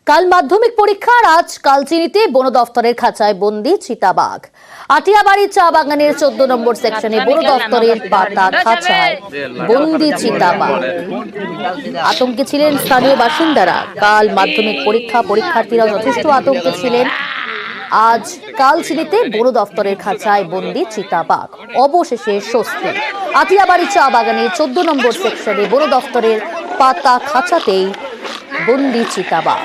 কাল মাধ্যমিক পরীক্ষার আজ কালচিনিতে বন দফতরের খাঁচায় বন্দি চিতাবাঘ। আটিয়াবাড়ির চা বাগানের 14 নম্বর সেকশনে বন দফতরের পাতা খাঁচায় বন্দি চিতাবাঘ। আতঙ্কে ছিলেন স্থানীয় বাসিন্দারা। কাল মাধ্যমিক পরীক্ষার্থীরা যথেষ্ট আতঙ্কে ছিলেন। আজ কালচিনিতে বন দফতরের খাঁচায় বন্দি চিতাবাঘ। অবশেষে স্বস্তি। আটিয়াবাড়ির চা বাগানের 14 নম্বর সেকশনে বন দফতরের পাতা খাঁচাতেই বন্দি চিতাবাঘ।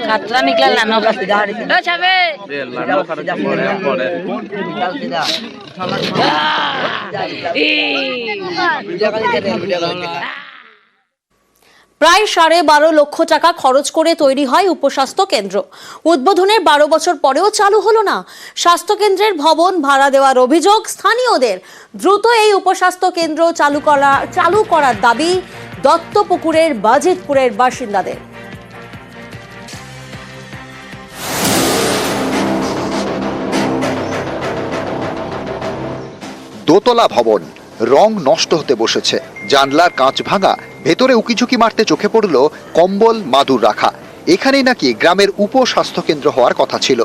खतरा निकला लानो का सीधा প্রায় 12.5 লক্ষ টাকা খরচ করে তৈরি হয় উপস্বাস্থ্য কেন্দ্র। উদ্বোধনের 12 বছর পরেও চালু হলো না। স্বাস্থ্য কেন্দ্রের ভবন ভাড়া দেওয়ার অভিযোগ স্থানীয়দের। দ্রুত এই উপস্বাস্থ্য কেন্দ্র চালু করার দাবি দত্তপুকুরের বাজিতপুরের বাসিন্দাদের। দোতলা ভবন, রং নষ্ট হতে বসেছে, জানলার কাঁচ ভাঙা, ভেতরে উকিঝুঁকি মারতে চোখে পড়ল কম্বল মাদুর রাখা। এখানেই নাকি গ্রামের উপস্বাস্থ্য কেন্দ্র হওয়ার কথা ছিল,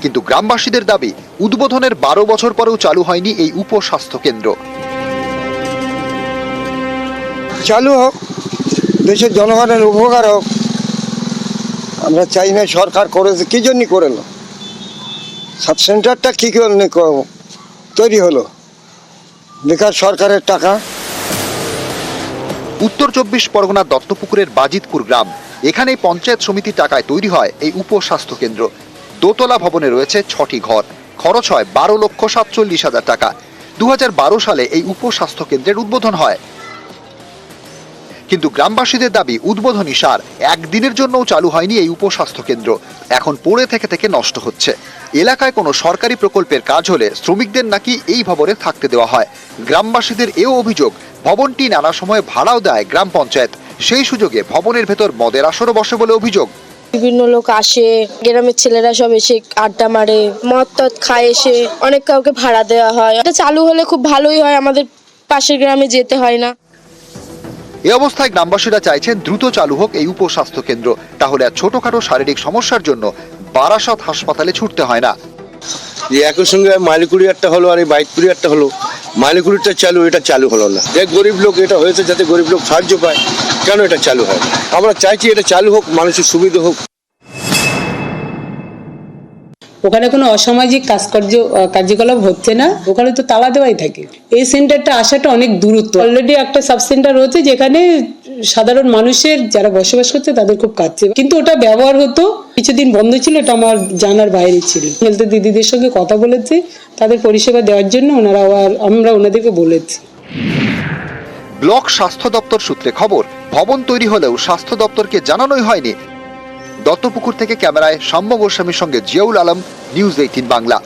কিন্তু গ্রামবাসীদের দাবি উদ্বোধনের 12 বছর পরেও চালু হয়নি এই উপস্বাস্থ্য কেন্দ্র। চালু হোক, দেশের জনগণের উপকার হোক। আমরা চাই না সরকার করেছে কি জন্য করল, সাব সেন্টারটা কি জন্য তৈরি হলো, বেকার সরকারের টাকা। উত্তর 24 পরগনার দত্তপুকুরের বাজিতপুর গ্রাম, এখানেই পঞ্চায়েত সমিতির টাকায় তৈরি হয় এই উপস্বাস্থ্য কেন্দ্র। দোতলা ভবনে রয়েছে 6টি ঘর, খরচ হয় 12,47,000 টাকা। 2012 সালে এই উপস্বাস্থ্য কেন্দ্রের উদ্বোধন হয়, কিন্তু গ্রামবাসীদের দাবি উদ্বোধনী সার একদিনের জন্যও চালু হয়নি এই উপস্বাস্থ্য কেন্দ্র। এখন পড়ে থেকে থেকে নষ্ট হচ্ছে। এলাকায় কোনো সরকারি প্রকল্পের কাজ হলে শ্রমিকদের নাকি এই ভবনে থাকতে দেওয়া হয়। গ্রামবাসীদের এও অভিযোগ, ভবনটি নানা সময় ভাড়াও দেয় গ্রাম পঞ্চায়েত। সেই সুযোগে ভবনের ভেতর মদের আসরও বসে বলে অভিযোগ। বিভিন্ন লোক আসে, গ্রামের ছেলেরা সব এসে আড্ডা মারে, মদ টদ খায়, এসে অনেক কাউকে ভাড়া দেওয়া হয়। এটা চালু হলে খুব ভালোই হয়, আমাদের পাশের গ্রামে যেতে হয় না। এ অবস্থায় গ্রামবাসীরা চাইছেন দ্রুত চালু হোক এই উপস্বাস্থ্য কেন্দ্র, তাহলে আর ছোটখাটো শারীরিক সমস্যার জন্য বারাসত হাসপাতালে ছুটতে হয় না। একই সঙ্গে মাইলিকুড়ি একটা হলো আর এই বাইকপুরি একটা হলো, মাইলিকুড়িটা চালু, এটা চালু হলো না। যে গরিব লোক এটা হয়েছে যাতে গরিব লোক সাহায্য পায়, কেন এটা চালু হয়? আমরা চাইছি এটা চালু হোক, মানুষের সুবিধা হোক। ওখানে কোনো অসামাজিক কার্যকলাপ হচ্ছে না, ওখানে তো তালা দেওয়াই থাকে। এই সেন্টারটা আসাটা অনেক দূরত্ব। অলরেডি একটা সাব সেন্টার হচ্ছে যেখানে সাধারণ মানুষের যারা বসবাস করছে তাদের খুব কাছে, কিন্তু ওটা ব্যবহার হতো, কিছুদিন বন্ধ ছিল, এটা আমার জানার বাইরে ছিল। হেলথ দিদিদের সঙ্গে কথা বলেছে তাদের পরিষেবা দেওয়ার জন্য, আমরা ওনাদেরকে বলেছি। ব্লক স্বাস্থ্য দপ্তর সূত্রে খবর, ভবন তৈরি হলেও স্বাস্থ্য দপ্তরকে জানানোই হয়নি। দত্তপুকুর থেকে ক্যামেরায় সাম্য গোস্বামীর সঙ্গে জিয়াউল আলম, নিউজ 18 বাংলা।